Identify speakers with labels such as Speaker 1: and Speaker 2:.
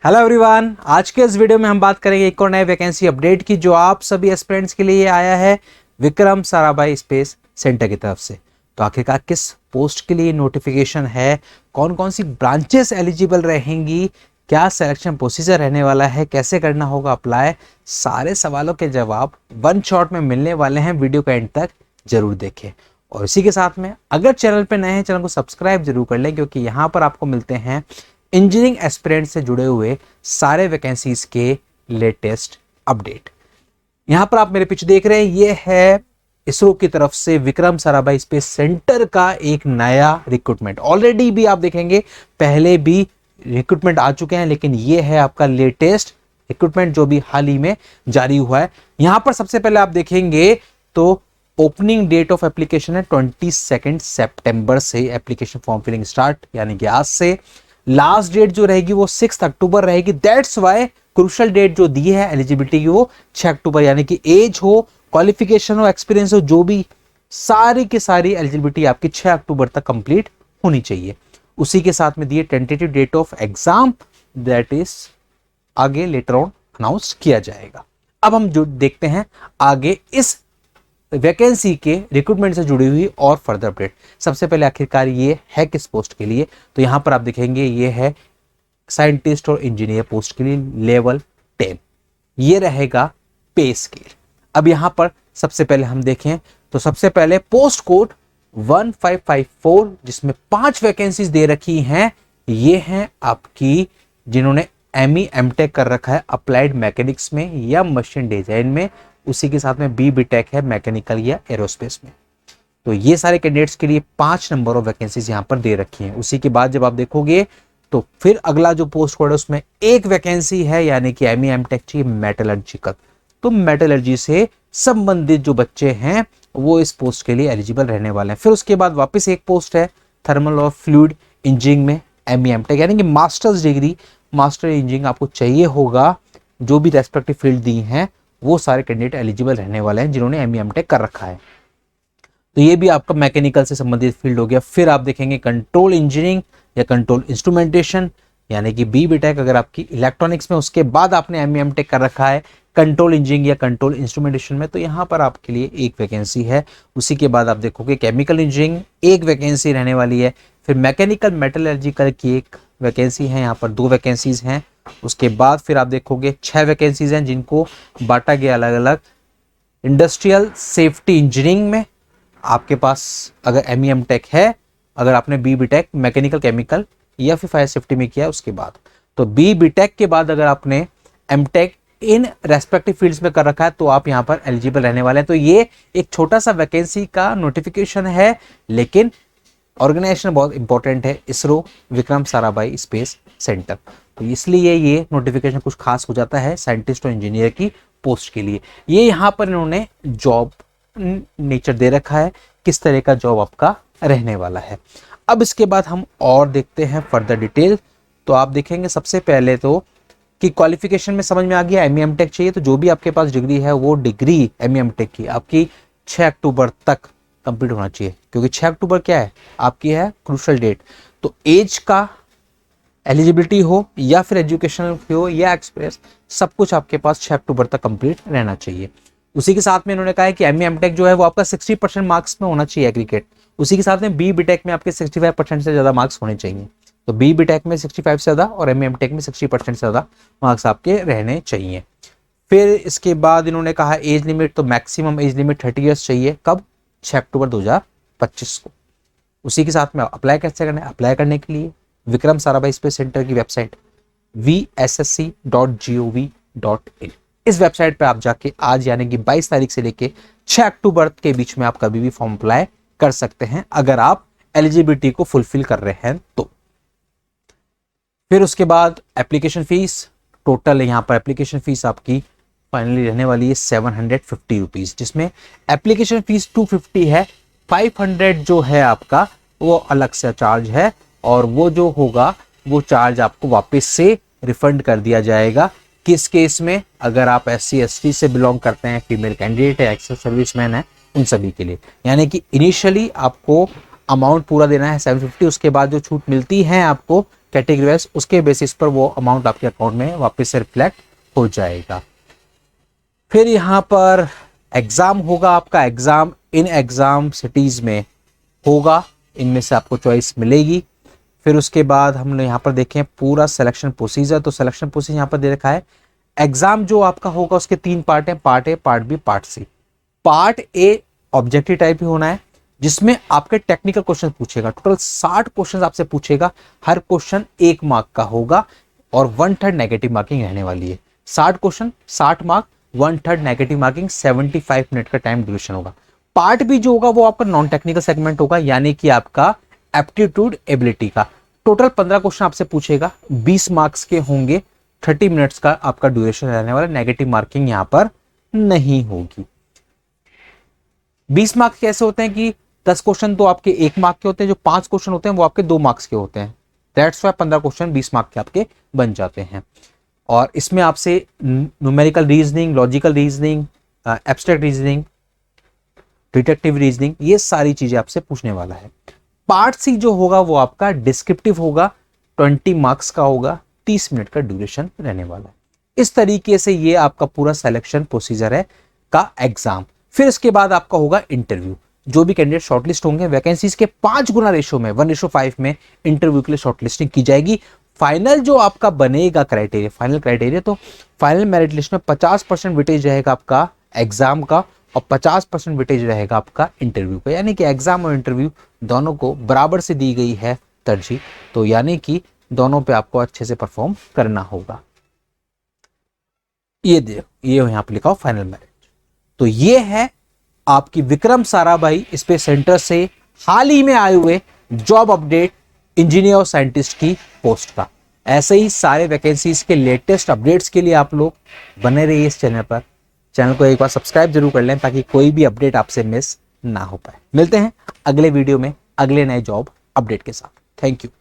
Speaker 1: Hello everyone, आज के इस वीडियो में हम बात करेंगे एक और नए वैकेंसी अपडेट की जो आप सभी एस्पिरेंट्स के लिए आया है विक्रम साराभाई स्पेस सेंटर की तरफ से। तो आखिरकार किस पोस्ट के लिए नोटिफिकेशन है, कौन कौन सी ब्रांचेस एलिजिबल रहेंगी, क्या सिलेक्शन प्रोसीजर रहने वाला है, कैसे करना होगा अप्लाई, सारे सवालों के जवाब वन शॉट में मिलने वाले हैं। वीडियो का एंड तक जरूर देखें और इसी के साथ में अगर चैनल पे नए हैं चैनल को सब्सक्राइब जरूर कर लें, क्योंकि यहाँ पर आपको मिलते हैं इंजीनियरिंग एस्पिरेंट से जुड़े हुए सारे वैकेंसीज के लेटेस्ट अपडेट। यहां पर आप मेरे पीछे देख रहे हैं, ये है इसरो की तरफ से विक्रम साराभाई स्पेस सेंटर का एक नया रिक्रूटमेंट। ऑलरेडी भी आप देखेंगे पहले भी रिक्रूटमेंट आ चुके हैं, लेकिन ये है आपका लेटेस्ट रिक्रूटमेंट जो भी हाल ही में जारी हुआ है। यहां पर सबसे पहले आप देखेंगे तो ओपनिंग डेट ऑफ एप्लीकेशन है 22 सितंबर से एप्लीकेशन फॉर्म फिलिंग स्टार्ट, यानी कि आज से। लास्ट डेट जो रहेगी वो 6 अक्टूबर रहेगी। दैट्स वाई क्रूशियल डेट जो दी है एलिजिबिलिटी की वो 6 अक्टूबर, यानी कि एज हो, क्वालिफिकेशन हो, एक्सपीरियंस हो, जो भी सारी की सारी एलिजिबिलिटी आपकी 6 अक्टूबर तक कंप्लीट होनी चाहिए। उसी के साथ में दिए tentative date of exam, that is आगे लेटर ऑन अनाउंस किया जाएगा। अब हम जो देखते हैं आगे इस वैकेंसी के रिक्रूटमेंट से जुड़ी हुई और फर्दर अपडेट। सबसे पहले आखिरकार ये है किस पोस्ट के लिए, तो यहां पर आप देखेंगे ये है साइंटिस्ट और इंजीनियर पोस्ट के लिए लेवल 10। ये रहेगा पे स्केल। अब यहां पर सबसे पहले हम देखें तो सबसे पहले पोस्ट कोड 1554, जिसमें 5 वैकेंसीज दे रखी हैं। ये हैं आपकी जिन्होंने एमई एमटेक कर रखा है अप्लाइड मैकेनिक्स में या मशीन डिजाइन में, उसी के साथ में बी टेक है मैकेनिकल या एरोस्पेस में। तो ये सारे कैंडिडेट्स के लिए 5 नंबर ऑफ वैकेंसीज यहां पर दे रखी हैं। उसी के बाद जब आप देखोगे तो फिर अगला जो पोस्ट कोड है उसमें एक वैकेंसी है, यानी कि एमई एमटेक चाहिए मेटलर्जिकल। तो मेटलर्जी से संबंधित जो बच्चे हैं वो इस पोस्ट के लिए एलिजिबल रहने वाले हैं। फिर उसके बाद वापस एक पोस्ट है थर्मल और फ्लूइड इंजीनियरिंग में एमई एमटेक, यानी कि मास्टर्स डिग्री, मास्टर इंजीनियरिंग आपको चाहिए होगा। जो भी रेस्पेक्टिव फील्ड दी हैं वो सारे कैंडिडेट एलिजिबल रहने वाले हैं जिन्होंने एमई एमटेक कर रखा है। तो ये भी आपका मैकेनिकल से संबंधित फील्ड हो गया। फिर आप देखेंगे कंट्रोल इंजीनियरिंग या कंट्रोल इंस्ट्रूमेंटेशन, यानी कि बी टेक अगर आपकी इलेक्ट्रॉनिक्स में, उसके बाद आपने एमई एमटेक कर रखा है कंट्रोल इंजीनियरिंग या कंट्रोल इंस्ट्रूमेंटेशन में, तो यहाँ पर आपके लिए एक वैकेंसी है। उसी के बाद आप देखोगे केमिकल इंजीनियरिंग एक वैकेंसी रहने वाली है। फिर मैकेनिकल मेटलर्जिकल की एक वैकेंसी है, यहाँ पर 2 वैकेंसीज हैं। उसके बाद फिर आप देखोगे 6 वैकेंसीज हैं जिनको बांटा गया अलग अलग। इंडस्ट्रियल सेफ्टी इंजीनियरिंग में आपके पास अगर एमई एमटेक है, अगर आपने बी टेक मैकेनिकल केमिकल या फिर फायर सेफ्टी में किया उसके बाद, तो बी टेक के बाद अगर आपने एमटेक इन रेस्पेक्टिव फील्ड्स में कर रखा है तो आप यहाँ पर एलिजिबल रहने वाले हैं। तो ये एक छोटा सा वैकेंसी का नोटिफिकेशन है, लेकिन ऑर्गेनाइजेशन बहुत इंपॉर्टेंट है, इसरो विक्रम साराभाई स्पेस सेंटर, तो इसलिए ये नोटिफिकेशन कुछ खास हो जाता है साइंटिस्ट और इंजीनियर की पोस्ट के लिए। ये यहाँ पर इन्होंने जॉब नेचर दे रखा है, किस तरह का जॉब आपका रहने वाला है। अब इसके बाद हम और देखते हैं फर्दर डिटेल। तो आप देखेंगे सबसे पहले तो कि क्वालिफिकेशन में समझ में आ गया एमई एमटेक चाहिए, तो जो भी आपके पास डिग्री है वो डिग्री एमई एमटेक की आपकी 6 अक्टूबर तक कंप्लीट होना चाहिए, क्योंकि 6 अक्टूबर क्या है आपकी है क्रूशियल डेट। तो एज का एलिजिबिलिटी हो या फिर एजुकेशनल हो या एक्सपीरियंस, सब कुछ आपके पास 6 अक्टूबर तक कंप्लीट रहना चाहिए। उसी के साथ में इन्होंने कहा है कि एमई एमटेक जो है वो आपका 60% मार्क्स में होना चाहिए एग्रीगेट। उसी के साथ में बी टेक में आपके 65% से ज्यादा मार्क्स होने चाहिए। तो बी टेक में 65 से ज्यादा और एमई एमटेक में 60% से ज्यादा मार्क्स आपके रहने चाहिए। फिर इसके बाद इन्होंने कहा एज लिमिट, तो मैक्सिमम एज लिमिट 30 ईयर्स चाहिए। कब? 6 अक्टूबर 2025 को। उसी के साथ में अप्लाई कैसे करना है? अप्लाई करने के लिए विक्रम साराभाई स्पेस सेंटर की वेबसाइट vssc.gov.in, इस वेबसाइट पे आप जाके आज यानी कि 22 तारीख से लेके 6 अक्टूबर के बीच में आप कभी भी फॉर्म अप्लाई कर सकते हैं, अगर आप एलिजिबिलिटी को फुलफिल कर रहे हैं तो। फिर उसके बाद एप्लीकेशन फीस, टोटल यहाँ पर एप्लीकेशन फीस आपकी फाइनली रहने वाली है 750 रुपीज, जिसमें एप्लीकेशन फीस 250 है, 500 जो है आपका वो अलग से चार्ज है, और वो जो होगा वो चार्ज आपको वापस से रिफंड कर दिया जाएगा। किस केस में? अगर आप SC ST से बिलोंग करते हैं, फीमेल कैंडिडेट है, एक्स सर्विसमैन है, उन सभी के लिए। यानी कि इनिशियली आपको अमाउंट पूरा देना है 750, उसके बाद जो छूट मिलती है आपको कैटेगरी वाइज, उसके बेसिस पर वो अमाउंट आपके अकाउंट में वापस से रिफ्लेक्ट हो जाएगा। फिर यहाँ पर एग्जाम होगा आपका, एग्जाम इन एग्जाम सिटीज में होगा, इनमें से आपको चॉइस मिलेगी। फिर उसके बाद हम यहाँ पर देखें पूरा सिलेक्शन प्रोसीजर, तो सिलेक्शन प्रोसीजर यहाँ पर दे रखा है। एग्जाम जो आपका होगा उसके 3 पार्ट हैं, part A, part B, part C. Part A objective type ही होना है, जिसमें आपके टेक्निकल क्वेश्चन पूछेगा। टोटल 60 क्वेश्चन आपसे पूछेगा, हर क्वेश्चन 1 मार्क का होगा और 1/3 नेगेटिव मार्किंग रहने वाली है। 60 question 60 mark, 1/3 negative marking, 75 minute का टाइम ड्यूरेशन होगा। पार्ट बी जो होगा वो आपका नॉन टेक्निकल सेगमेंट होगा, यानी कि आपका एप्टीट्यूड एबिलिटी का। टोटल 15 क्वेश्चन आपसे पूछेगा, 20 मार्क्स के होंगे, 30 मिनट्स का आपका ड्यूरेशन रहने वाला। नेगेटिव मार्किंग यहां पर नहीं होगी। 20 मार्क्स कैसे होते हैं कि 10 क्वेश्चन तो आपके 1 मार्क के होते हैं, जो 5 क्वेश्चन होते हैं वो आपके 2 मार्क्स के होते हैं। दैट्स वाई 15 क्वेश्चन 20 मार्क के आपके बन जाते हैं। और इसमें आपसे numerical reasoning, logical reasoning, abstract reasoning, detective reasoning, ये सारी चीजें आपसे पूछने वाला है। पार्ट सी जो होगा वो आपका डिस्क्रिप्टिव होगा, 20 मार्क्स का होगा, 30 मिनट का ड्यूरेशन रहने वाला है। इस तरीके से ये आपका पूरा सिलेक्शन प्रोसीजर है का एग्जाम। फिर इसके बाद आपका होगा इंटरव्यू। जो भी कैंडिडेट शॉर्टलिस्ट होंगे, वैकेंसीज के 5 गुना रेशो में 1:5 में इंटरव्यू के लिए शॉर्टलिस्टिंग की जाएगी। फाइनल जो आपका बनेगा क्राइटेरिया, फाइनल क्राइटेरिया, तो फाइनल मेरिट लिस्ट में 50% वेटेज रहेगा आपका एग्जाम का और 50% वेटेज रहेगा आपका इंटरव्यू का। यानी कि एग्जाम और इंटरव्यू दोनों को बराबर से दी गई है तरजीह, तो यानी कि दोनों पे आपको अच्छे से परफॉर्म करना होगा। ये यहां पे लिखा हो फाइनल मेरिट। तो ये है आपकी विक्रम साराभाई स्पेस सेंटर से हाल ही में आए हुए जॉब अपडेट इंजीनियर और साइंटिस्ट की पोस्ट का। ऐसे ही सारे वैकेंसीज के लेटेस्ट अपडेट्स के लिए आप लोग बने रहिए इस चैनल पर। चैनल को एक बार सब्सक्राइब जरूर कर लें ताकि कोई भी अपडेट आपसे मिस ना हो पाए। मिलते हैं अगले वीडियो में अगले नए जॉब अपडेट के साथ। Thank you.